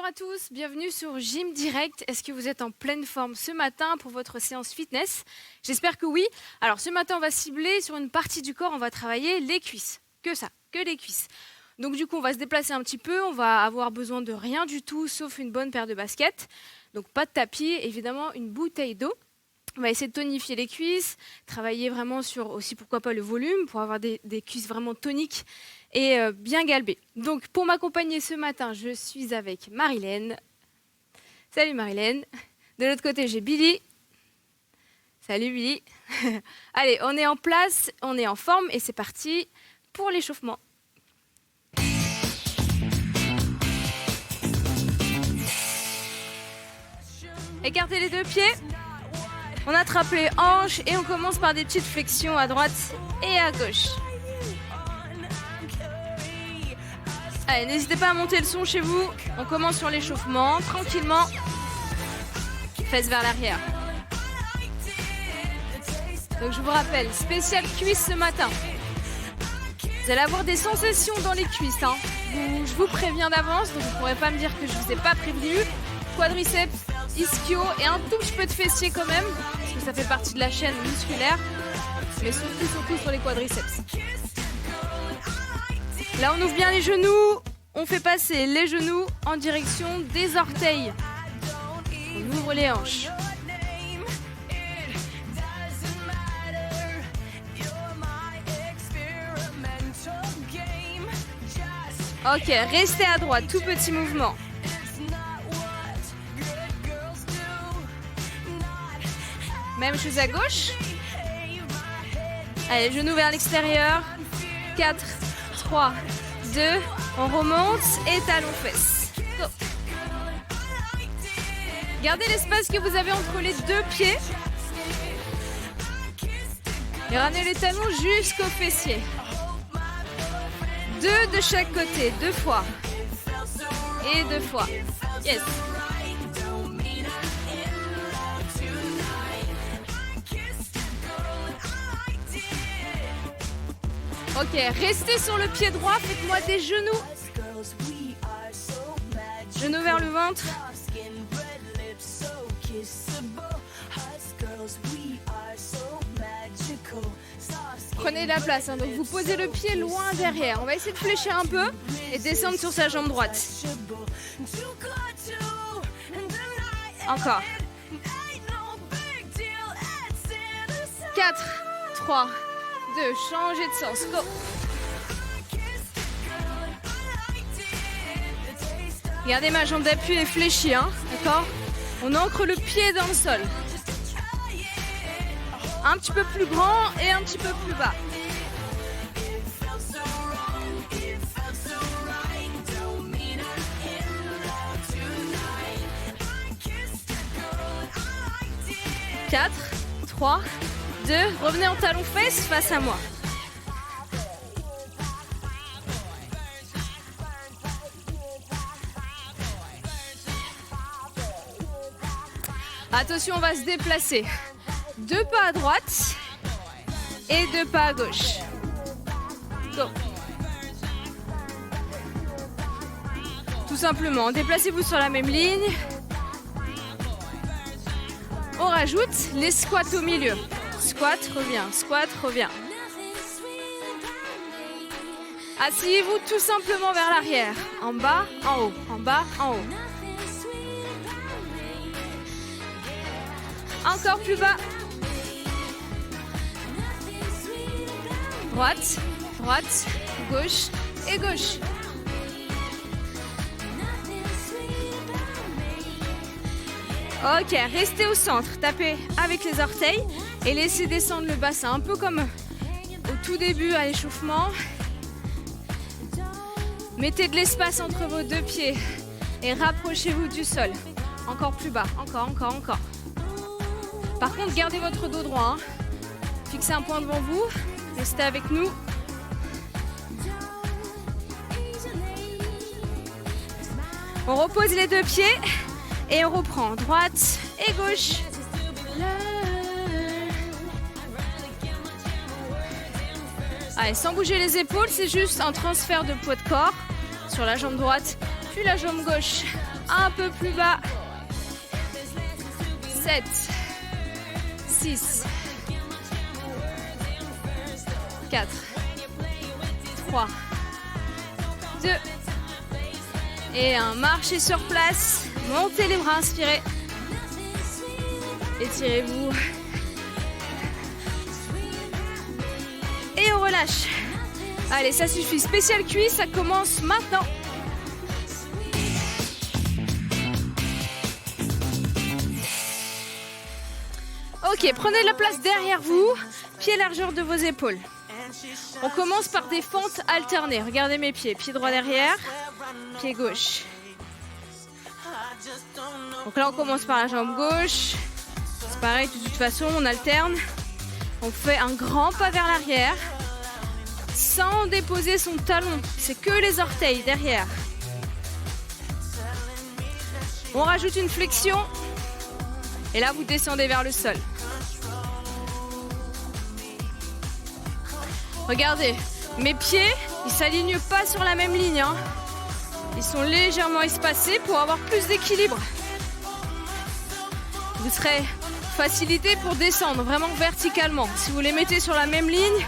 à tous, bienvenue sur Gym Direct. Est-ce que vous êtes en pleine forme ce matin pour votre séance fitness? J'espère que oui. Alors ce matin, on va cibler sur une partie du corps, on va travailler les cuisses. Que ça, que les cuisses. Donc du coup, on va se déplacer un petit peu, on va avoir besoin de rien du tout, sauf une bonne paire de baskets. Donc pas de tapis, évidemment une bouteille d'eau. On va essayer de tonifier les cuisses, travailler vraiment sur aussi, pourquoi pas, le volume, pour avoir des cuisses vraiment toniques et bien galbées. Donc pour m'accompagner ce matin, je suis avec Marilène. Salut Marilène. De l'autre côté, j'ai Billy. Salut Billy. Allez, on est en place, on est en forme et c'est parti pour l'échauffement. Écartez les deux pieds. On attrape les hanches et on commence par des petites flexions à droite et à gauche. Allez, n'hésitez pas à monter le son chez vous. On commence sur l'échauffement, tranquillement. Fesses vers l'arrière. Donc je vous rappelle, spécial cuisse ce matin. Vous allez avoir des sensations dans les cuisses. Je vous préviens d'avance, donc vous ne pourrez pas me dire que je ne vous ai pas prévenu. Quadriceps, ischio et un tout petit peu de fessier quand même, parce que ça fait partie de la chaîne musculaire, mais surtout sur les quadriceps. Là, on ouvre bien les genoux, on fait passer les genoux en direction des orteils. On ouvre les hanches. Ok, restez à droite, tout petit mouvement. Même chose à gauche. Allez, genoux vers l'extérieur. 4, 3, 2, on remonte et talons fesses. Go. Gardez l'espace que vous avez entre les deux pieds. Et ramenez les talons jusqu'aux fessiers. 2 de chaque côté, 2 fois. Et 2 fois. Yes. Ok, restez sur le pied droit, faites-moi des genoux. Genoux vers le ventre. Prenez la place, donc vous posez le pied loin derrière. On va essayer de fléchir un peu et descendre sur sa jambe droite. Encore. 4, 3, 2, changez de sens, go. Regardez, ma jambe d'appui est fléchie, d'accord? On ancre le pied dans le sol. Un petit peu plus grand et un petit peu plus bas. Quatre, 3, 2, revenez en talons fesses face à moi. Attention, on va se déplacer. 2 pas à droite et 2 pas à gauche. Go. Tout simplement, déplacez-vous sur la même ligne. On rajoute les squats au milieu. Squat, reviens. Asseyez-vous tout simplement vers l'arrière. En bas, en haut, en bas, en haut. Encore plus bas. Droite, gauche et gauche. Ok, restez au centre, tapez avec les orteils et laissez descendre le bassin, un peu comme au tout début à l'échauffement. Mettez de l'espace entre vos deux pieds et rapprochez-vous du sol. Encore plus bas, encore. Par contre, gardez votre dos droit. Fixez un point devant vous, restez avec nous. On repose les deux pieds et on reprend droite et gauche. Allez, sans bouger les épaules, c'est juste un transfert de poids de corps sur la jambe droite, puis la jambe gauche. Un peu plus bas. 7, 6, 4, 3, 2 et 1. Marchez sur place. Montez les bras, inspirez. Étirez-vous. Et on relâche. Allez, ça suffit. Spécial cuisse, ça commence maintenant. Ok, prenez la place derrière vous, pied largeur de vos épaules. On commence par des fentes alternées. Regardez mes pieds. Pied droit derrière, pied gauche. Donc là, on commence par la jambe gauche. C'est pareil, de toute façon, on alterne. On fait un grand pas vers l'arrière sans déposer son talon. C'est que les orteils derrière. On rajoute une flexion. Et là, vous descendez vers le sol. Regardez, mes pieds, ils ne s'alignent pas sur la même ligne. Ils sont légèrement espacés pour avoir plus d'équilibre. Vous serez facilité pour descendre vraiment verticalement. Si vous les mettez sur la même ligne,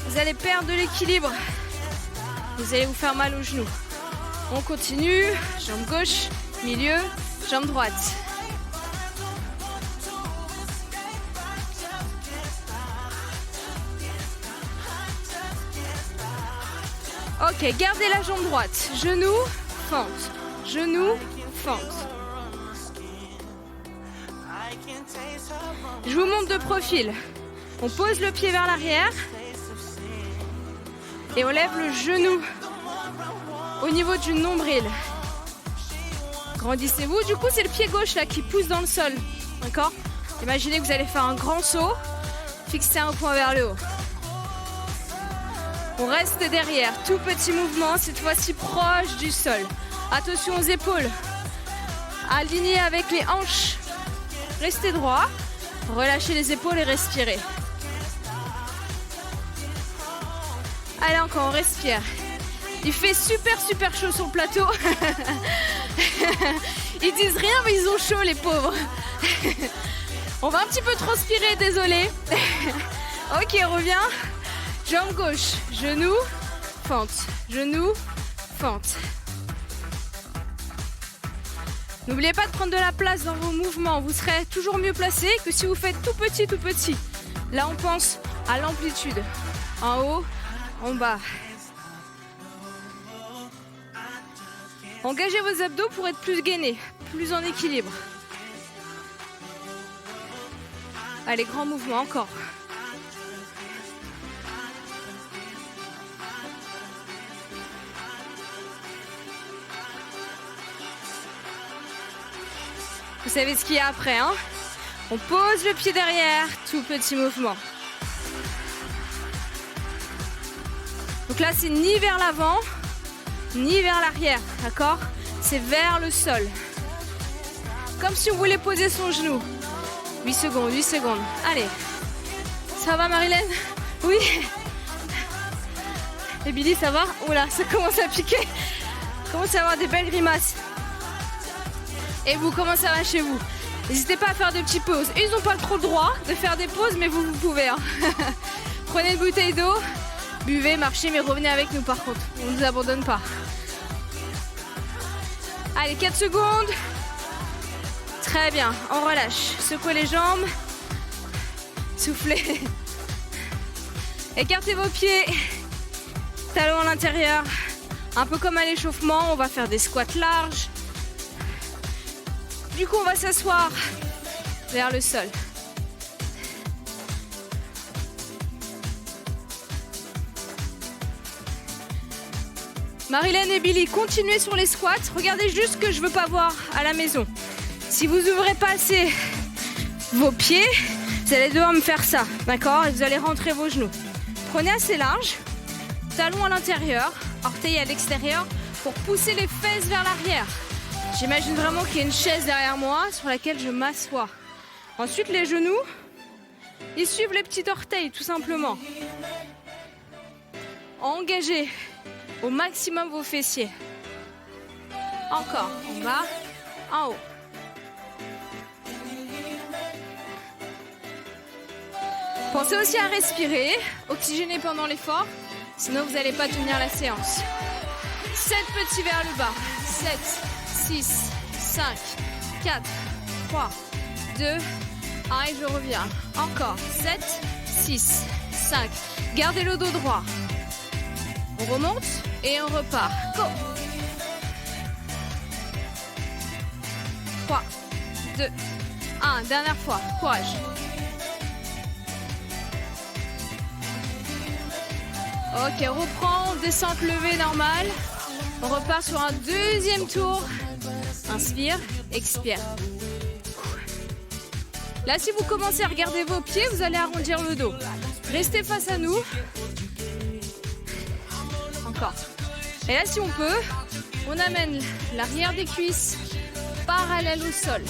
vous allez perdre de l'équilibre. Vous allez vous faire mal aux genoux. On continue, jambe gauche, milieu, jambe droite. Ok, gardez la jambe droite. Genou, fente. Genou, fente. Je vous montre de profil. On pose le pied vers l'arrière. Et on lève le genou au niveau du nombril. Grandissez-vous. Du coup, c'est le pied gauche là qui pousse dans le sol. D'accord ? Imaginez que vous allez faire un grand saut. Fixez un point vers le haut. On reste derrière, tout petit mouvement, cette fois-ci proche du sol. Attention aux épaules. Aligné avec les hanches. Restez droit. Relâchez les épaules et respirez. Allez, encore, on respire. Il fait super chaud sur le plateau. Ils disent rien, mais ils ont chaud, les pauvres. On va un petit peu transpirer, désolé. Ok, on revient. Jambe gauche, genou, fente, genou, fente. N'oubliez pas de prendre de la place dans vos mouvements. Vous serez toujours mieux placé que si vous faites tout petit. Là, on pense à l'amplitude. En haut, en bas. Engagez vos abdos pour être plus gainés, plus en équilibre. Allez, grand mouvement, encore. Vous savez ce qu'il y a après, hein? On pose le pied derrière, tout petit mouvement. Donc là, c'est ni vers l'avant, ni vers l'arrière, d'accord? C'est vers le sol. Comme si on voulait poser son genou. 8 secondes. Allez. Ça va, Marilène? Oui. Et Billy, ça va? Oula, ça commence à piquer. Commence à avoir des belles grimaces. Et vous, comment ça va chez vous? N'hésitez pas à faire des petites pauses. Ils n'ont pas trop le droit de faire des pauses, mais vous pouvez. Hein. Prenez une bouteille d'eau, buvez, marchez, mais revenez avec nous par contre. On ne nous abandonne pas. Allez, 4 secondes. Très bien, on relâche. Secouez les jambes. Soufflez. Écartez vos pieds. Talons à l'intérieur. Un peu comme à l'échauffement, on va faire des squats larges. Du coup, on va s'asseoir vers le sol. Marilène et Billy, continuez sur les squats. Regardez juste ce que je ne veux pas voir à la maison. Si vous n'ouvrez pas assez vos pieds, vous allez devoir me faire ça, d'accord? Et vous allez rentrer vos genoux. Prenez assez large, talons à l'intérieur, orteils à l'extérieur pour pousser les fesses vers l'arrière. J'imagine vraiment qu'il y a une chaise derrière moi sur laquelle je m'assois. Ensuite, les genoux, ils suivent les petits orteils, tout simplement. Engagez au maximum vos fessiers. Encore, en bas, en haut. Pensez aussi à respirer, oxygéner pendant l'effort, sinon vous n'allez pas tenir la séance. 7 petits vers le bas. 7, 6, 5, 4, 3, 2, 1 et je reviens. Encore 7, 6, 5. Gardez le dos droit. On remonte et on repart. Go. 3, 2, 1. Dernière fois. Courage. Ok, reprend. Descente levée normale. On repart sur un deuxième tour. Inspire, expire. Là, si vous commencez à regarder vos pieds, vous allez arrondir le dos. Restez face à nous. Encore. Et là, si on peut, on amène l'arrière des cuisses parallèle au sol.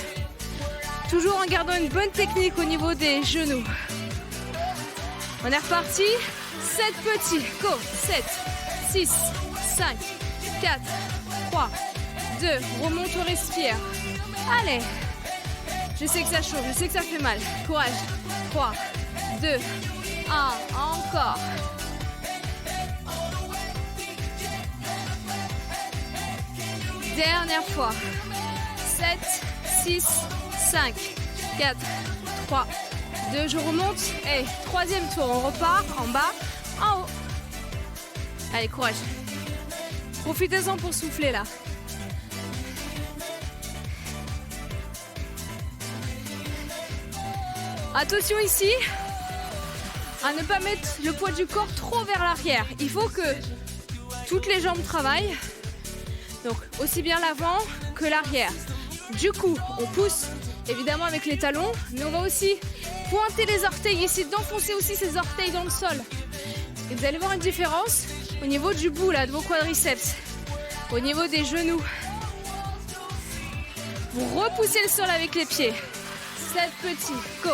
Toujours en gardant une bonne technique au niveau des genoux. On est reparti. 7 petits. Go. 7, 6, 5, 4, 3, 2. Remonte, on respire. Allez. Je sais que ça chauffe, je sais que ça fait mal. Courage. 3, 2, 1. Encore. Dernière fois. 7, 6, 5, 4, 3, 2. Je remonte. Et troisième tour. On repart en bas, en haut. Allez, courage. Profitez-en pour souffler là. Attention ici, à ne pas mettre le poids du corps trop vers l'arrière. Il faut que toutes les jambes travaillent, donc aussi bien l'avant que l'arrière. Du coup, on pousse évidemment avec les talons, mais on va aussi pointer les orteils, essayer d'enfoncer aussi ses orteils dans le sol. Et vous allez voir une différence au niveau du bout là, de vos quadriceps, au niveau des genoux. Vous repoussez le sol avec les pieds. 7 petits, go.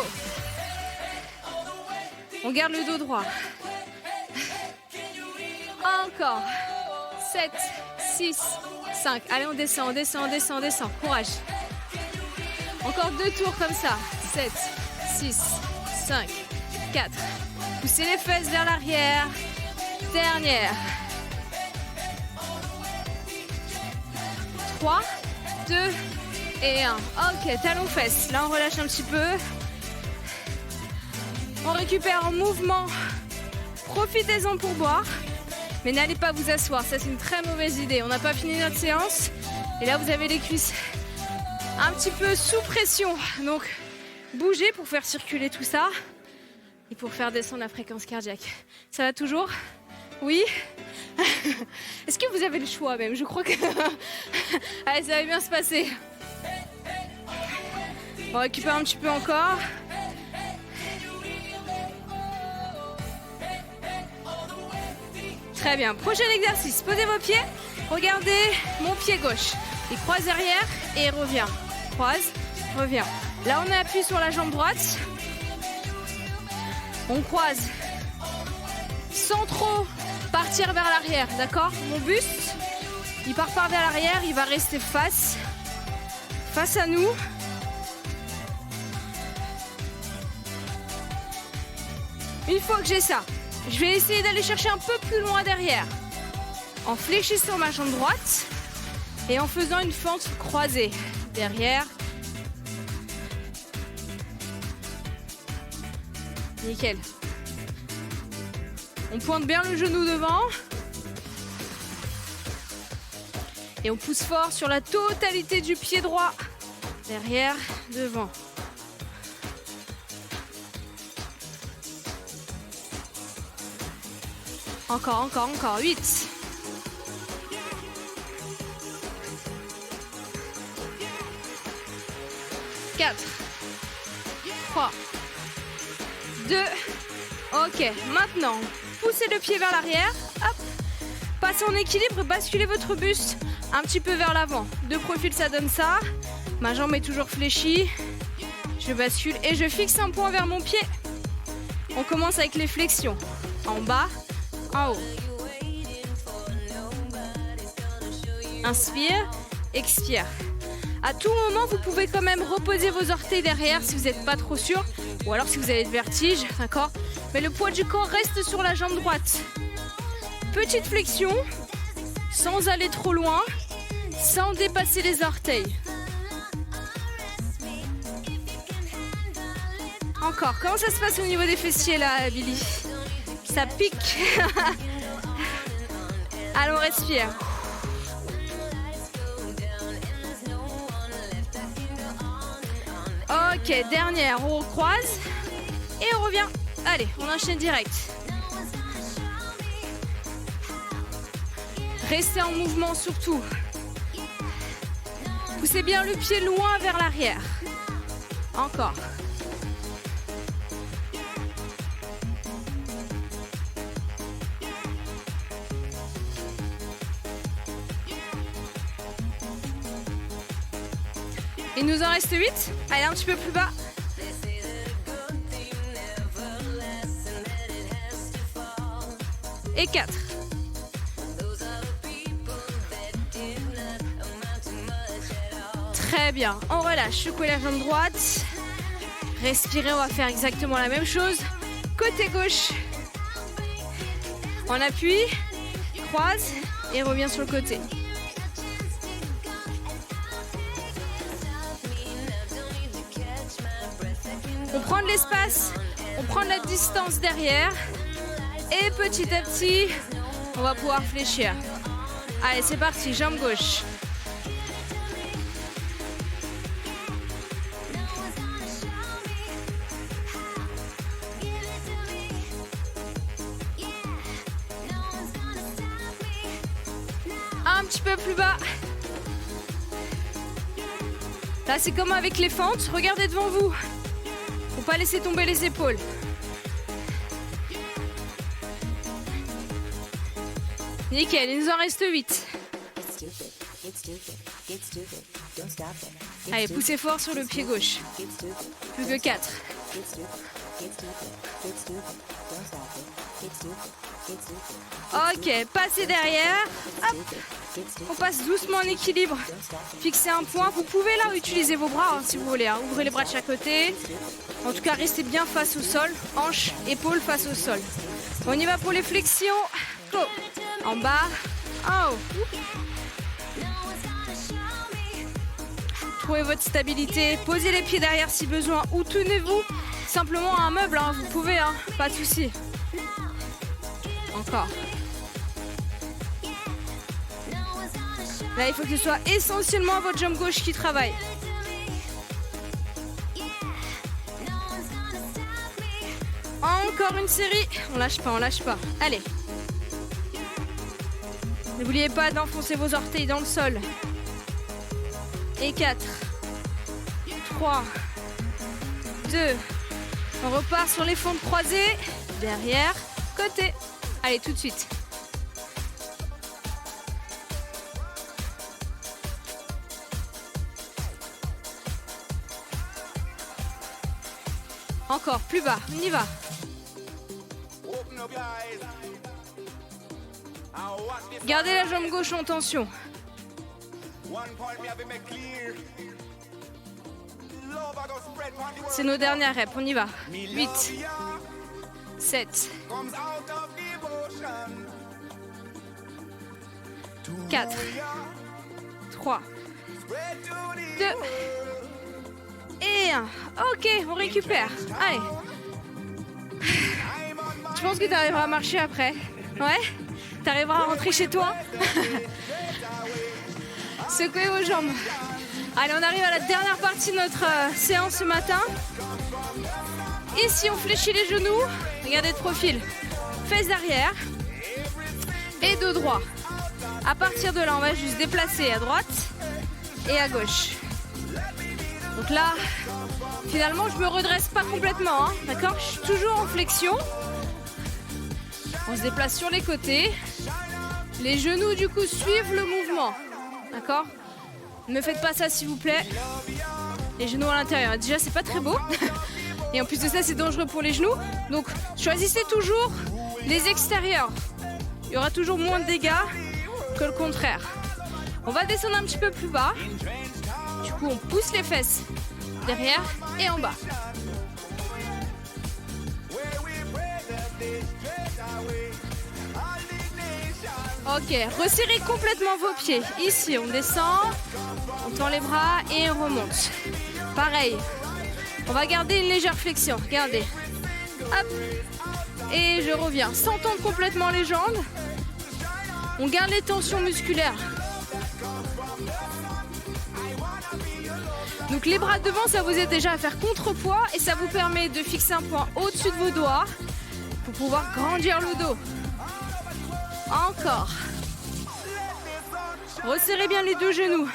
On garde le dos droit. Encore. 7, 6, 5. Allez, on descend, on descend, on descend, on descend. Courage. Encore 2 tours comme ça. 7, 6, 5, 4. Poussez les fesses vers l'arrière. Dernière. 3, 2 et 1. Ok, talons fesses. Là, on relâche un petit peu. On récupère en mouvement. Profitez-en pour boire. Mais n'allez pas vous asseoir, ça c'est une très mauvaise idée. On n'a pas fini notre séance. Et là vous avez les cuisses un petit peu sous pression. Donc bougez pour faire circuler tout ça. Et pour faire descendre la fréquence cardiaque. Ça va toujours? Oui. Est-ce que vous avez le choix même? Je crois que... Allez, ça va bien se passer. On récupère un petit peu encore. Très bien. Prochain exercice. Posez vos pieds. Regardez mon pied gauche. Il croise derrière et revient. Croise, revient. Là, on est appuyé sur la jambe droite. On croise sans trop partir vers l'arrière. D'accord? Mon buste, il part pas vers l'arrière. Il va rester face à nous. Une fois que j'ai ça, je vais essayer d'aller chercher un peu plus loin derrière en fléchissant ma jambe droite et en faisant une fente croisée derrière. Nickel. On pointe bien le genou devant et on pousse fort sur la totalité du pied droit. Derrière, devant. Encore. 8. 4. 3. 2. Ok, maintenant, poussez le pied vers l'arrière. Hop. Passez en équilibre, basculez votre buste un petit peu vers l'avant. De profil, ça donne ça. Ma jambe est toujours fléchie. Je bascule et je fixe un point vers mon pied. On commence avec les flexions. En bas, en haut. Inspire, expire. À tout moment, vous pouvez quand même reposer vos orteils derrière si vous n'êtes pas trop sûr, ou alors si vous avez le vertige, d'accord? Mais le poids du corps reste sur la jambe droite. Petite flexion, sans aller trop loin, sans dépasser les orteils. Encore, comment ça se passe au niveau des fessiers là, Billy? Ça pique. Allons, respire. Ok, dernière, on croise et on revient. Allez, on enchaîne direct. Restez en mouvement surtout. Poussez bien le pied loin vers l'arrière. Encore. Il nous en reste 8. Allez, un petit peu plus bas. Et 4. Très bien. On relâche. Secouez la jambe droite. Respirez, on va faire exactement la même chose. Côté gauche. On appuie, croise et revient sur le côté. On prend de l'espace, on prend de la distance derrière et petit à petit, on va pouvoir fléchir. Allez, c'est parti, jambe gauche. Un petit peu plus bas. Là, c'est comme avec les fentes, regardez devant vous. Faut pas laisser tomber les épaules. Nickel, il nous en reste 8. Allez, poussez fort sur le pied gauche. Plus que 4. Ok, passez derrière. Hop. On passe doucement en équilibre. Fixez un point. Vous pouvez là utiliser vos bras si vous voulez. Ouvrez les bras de chaque côté. En tout cas, restez bien face au sol. Hanches, épaules face au sol. On y va pour les flexions. Go. En bas, en haut. Trouvez votre stabilité. Posez les pieds derrière si besoin. Ou tenez-vous simplement à un meuble. Vous pouvez, pas de souci. Encore. Là, il faut que ce soit essentiellement votre jambe gauche qui travaille. Encore une série. On lâche pas, on lâche pas. Allez. N'oubliez pas d'enfoncer vos orteils dans le sol. Et 4. 3. 2. On repart sur les fentes croisées. Derrière, côté. Allez, tout de suite. Encore, plus bas, on y va. Gardez la jambe gauche en tension. C'est nos dernières reps, on y va. 8, 7, 4, 3, 2 et 1. Ok, on récupère. Allez. Je pense que tu arriveras à marcher après. Ouais? Tu arriveras à rentrer chez toi. Secouez vos jambes. Allez, on arrive à la dernière partie de notre séance ce matin. Ici, on fléchit les genoux. Regardez de profil. Fesses arrière et dos droit. À partir de là, on va juste déplacer à droite et à gauche. Donc là, finalement, je me redresse pas complètement, d'accord? Je suis toujours en flexion. On se déplace sur les côtés. Les genoux, du coup, suivent le mouvement, d'accord? Ne me faites pas ça, s'il vous plaît. Les genoux à l'intérieur. Déjà, c'est pas très beau. Et en plus de ça, c'est dangereux pour les genoux. Donc, choisissez toujours les extérieurs. Il y aura toujours moins de dégâts que le contraire. On va descendre un petit peu plus bas. Du coup, on pousse les fesses derrière et en bas. Ok, resserrez complètement vos pieds. Ici, on descend, on tend les bras et on remonte. Pareil, on va garder une légère flexion. Regardez. Hop. Et je reviens. Sans tendre complètement les jambes. On garde les tensions musculaires. Donc les bras devant, ça vous aide déjà à faire contrepoids et ça vous permet de fixer un point au-dessus de vos doigts pour pouvoir grandir le dos. Encore. Resserrez bien les deux genoux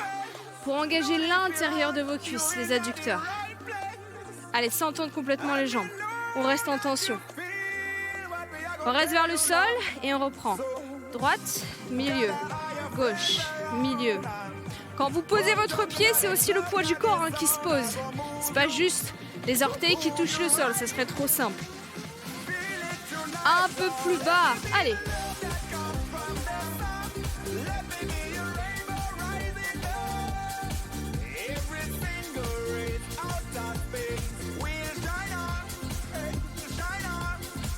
pour engager l'intérieur de vos cuisses, les adducteurs. Allez, sans tendre complètement les jambes. On reste en tension. On reste vers le sol et on reprend. Droite, milieu, gauche, milieu. Quand vous posez votre pied, c'est aussi le poids du corps qui se pose. C'est pas juste les orteils qui touchent le sol, ça serait trop simple. Un peu plus bas. Allez.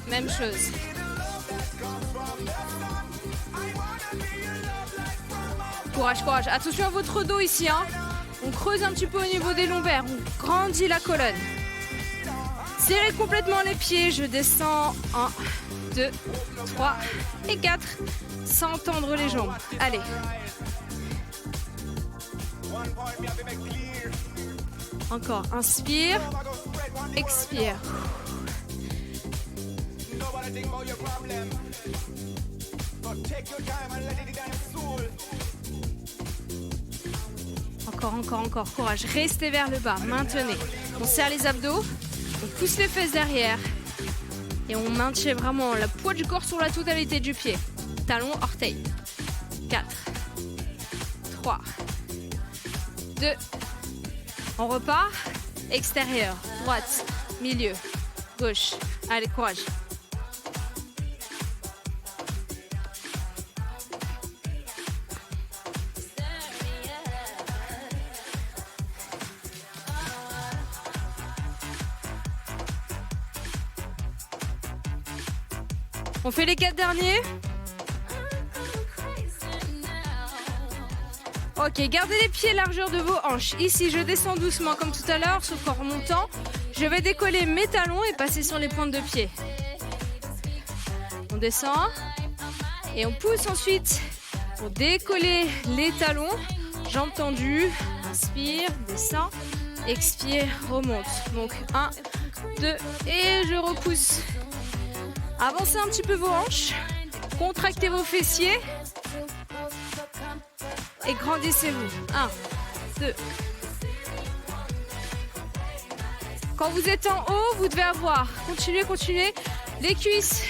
Même chose. Courage, courage. Attention à votre dos ici. On creuse un petit peu au niveau des lombaires. On grandit la colonne. Serrez complètement les pieds. Je descends. 1, 2, 3 et 4. Sans tendre les jambes. Allez. Encore. Inspire. Expire. Encore. Courage. Restez vers le bas. Maintenez. On serre les abdos. On pousse les fesses derrière. Et on maintient vraiment le poids du corps sur la totalité du pied. Talon, orteil. 4. 3. 2. On repart. Extérieur. Droite. Milieu. Gauche. Allez, courage. On fait les 4 derniers. Ok, gardez les pieds largeur de vos hanches. Ici, je descends doucement comme tout à l'heure, sauf qu'en remontant, je vais décoller mes talons et passer sur les pointes de pied. On descend et on pousse ensuite pour décoller les talons. Jambes tendues. Inspire, descend, expire, remonte. Donc 1, 2 et je repousse. Avancez un petit peu vos hanches, contractez vos fessiers et grandissez-vous. 1, 2. Quand vous êtes en haut, vous devez avoir, continuez, les cuisses,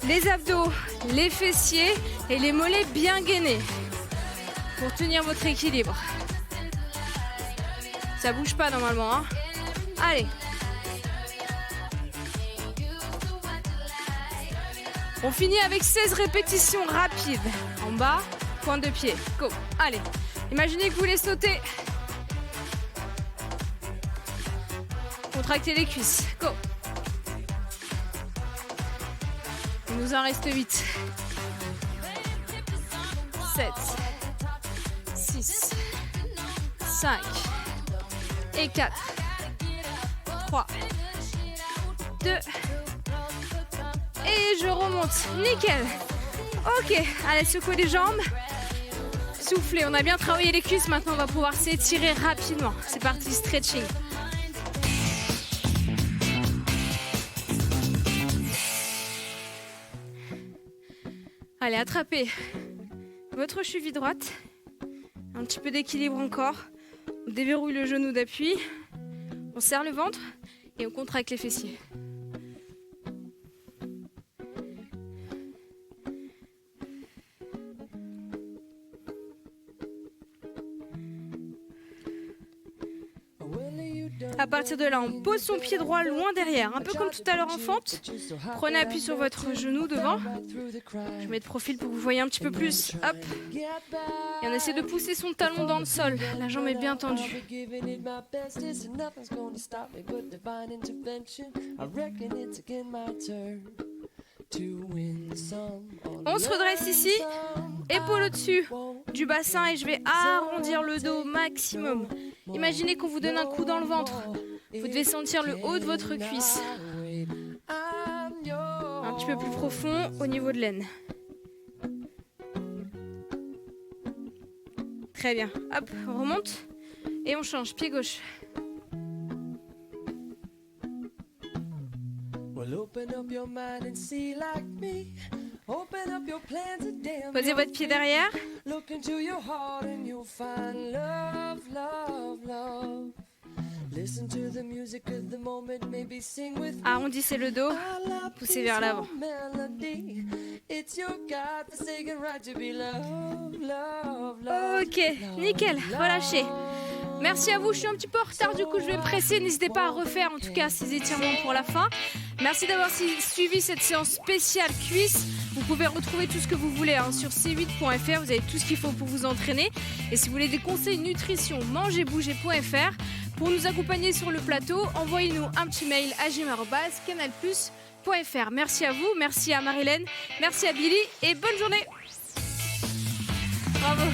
les abdos, les fessiers et les mollets bien gainés pour tenir votre équilibre. Ça bouge pas normalement. Allez. On finit avec 16 répétitions rapides. En bas, pointe de pied. Go. Allez. Imaginez que vous voulez sauter. Contractez les cuisses. Go. Il nous en reste 8. 7. 6. 5. Et 4. 3. 2. Et je remonte. Nickel. Ok. Allez, secouez les jambes. Soufflez. On a bien travaillé les cuisses. Maintenant, on va pouvoir s'étirer rapidement. C'est parti, stretching. Allez, attrapez votre cheville droite. Un petit peu d'équilibre encore. On déverrouille le genou d'appui. On serre le ventre et on contracte les fessiers. partir de là, on pose son pied droit loin derrière, un peu comme tout à l'heure en fente. Prenez appui sur votre genou devant. Je mets de profil pour que vous voyez un petit peu plus. Hop. Et on essaie de pousser son talon dans le sol. La jambe est bien tendue. On se redresse ici, épaule au-dessus du bassin et je vais arrondir le dos au maximum. Imaginez qu'on vous donne un coup dans le ventre. Vous devez sentir le haut de votre cuisse. Un petit peu plus profond au niveau de l'aine. Très bien. Hop, on remonte et on change. Pied gauche. Posez votre pied derrière. Arrondissez le dos, poussez vers l'avant. Ok, nickel, relâchez. Merci à vous, je suis un petit peu en retard, du coup je vais me presser. N'hésitez pas à refaire en tout cas ces étirements pour la fin. Merci d'avoir suivi cette séance spéciale cuisse. Vous pouvez retrouver tout ce que vous voulez sur c8.fr, vous avez tout ce qu'il faut pour vous entraîner. Et si vous voulez des conseils nutrition, mangerbouger.fr. Pour nous accompagner sur le plateau, envoyez-nous un petit mail à gym@canalplus.fr. Merci à vous, merci à Marilène, merci à Billy et bonne journée. Bravo.